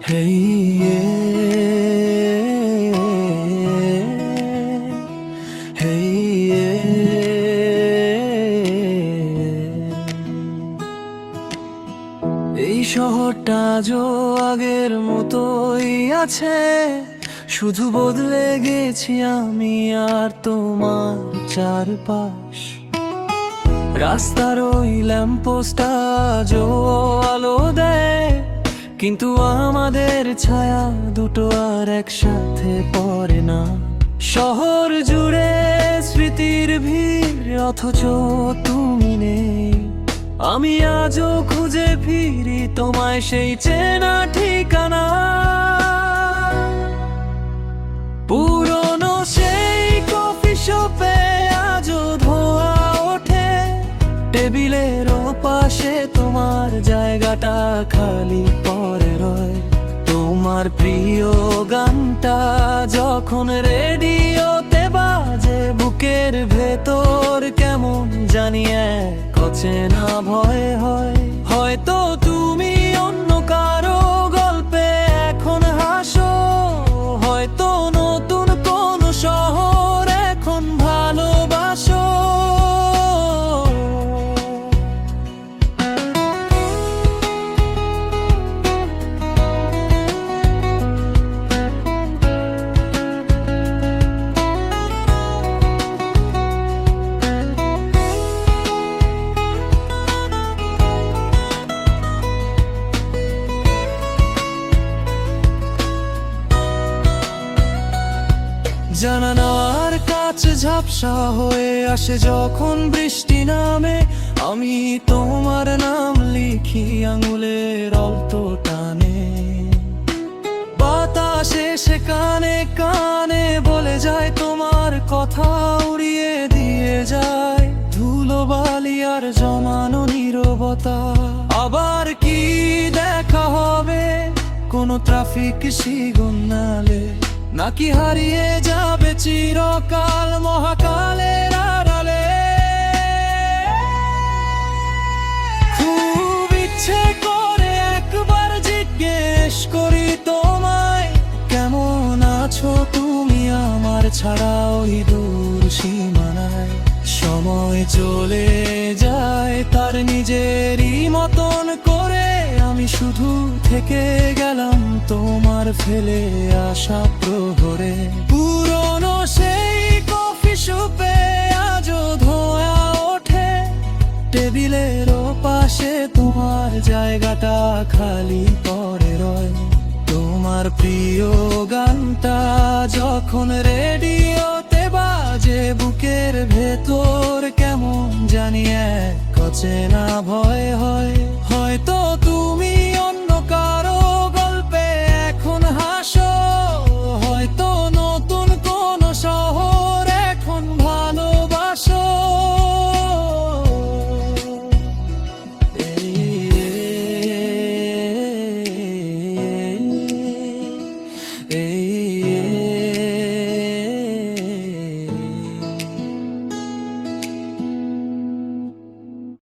Hey, এই শহরটা আজও আগের মতোই আছে, শুধু বদলে গেছি আমি আর তোমার চারপাশ। রাস্তার ওই ল্যাম্পপোস্ট আজও আলো দেয়, কিন্তু আমাদের ছায়া দুটো আর একসাথে পড়ে না। শহর জুড়ে স্মৃতির ভিড়, অথচ তুমি নেই। আমি আজও খুঁজে ফিরি তোমায় সেই চেনা ঠিকানা। পুরনো সেই কফি শপে আজও ধোয়া ওঠে, টেবিলের পাশে তোমার জায়গাটা খালি পড়ে রয়। তোমার প্রিয় গানটা যখন রেডিওতে বাজে, বুকের ভেতর কেমন জানি এক অচেনা ভয় হয়। হয়তো তুমি অন্য কারো গল্পে এখন হাসো, হয়তো নতুন কোন শহর এখন ভালোবাসো। জানালার কাছ ঝাপসা হয়ে আসে যখন বৃষ্টি নামে, আমি তোমার নাম লিখি আঙুলের অল্প টানে। বাতাসে সে কানে কানে বলে যায় তোমার কথা, উড়িয়ে দিয়ে যায় ধুলোবালি আর জমানো নীরবতা। আবার কি দেখা হবে কোনো ট্রাফিক সিগন্যালে, নাকি হারিয়ে যাবে চিরকাল মহাকালের আড়ালে। খুব ইচ্ছে করে একবার জিজ্ঞেস করি তোমায়, কেমন আছো তুমি আমার ছাড়া ওই দূর সীমানায়। সময় চলে যায় তার নিজেরই মতন করে, আমি শুধু থেকে গেলাম তোমার ফেলে আসা প্রহরে। পুরনো সেই কফি শপে আজও ধোয়া ওঠে, টেবিলের পাশে তোমার জায়গাটা খালি পড়ে রয়। তোমার প্রিয় গানটা যখন রেডিওতে বাজে, বুকের ভেতর কেমন জানি এক অচেনা ভয় হয়। হয়তো তুমি অন্য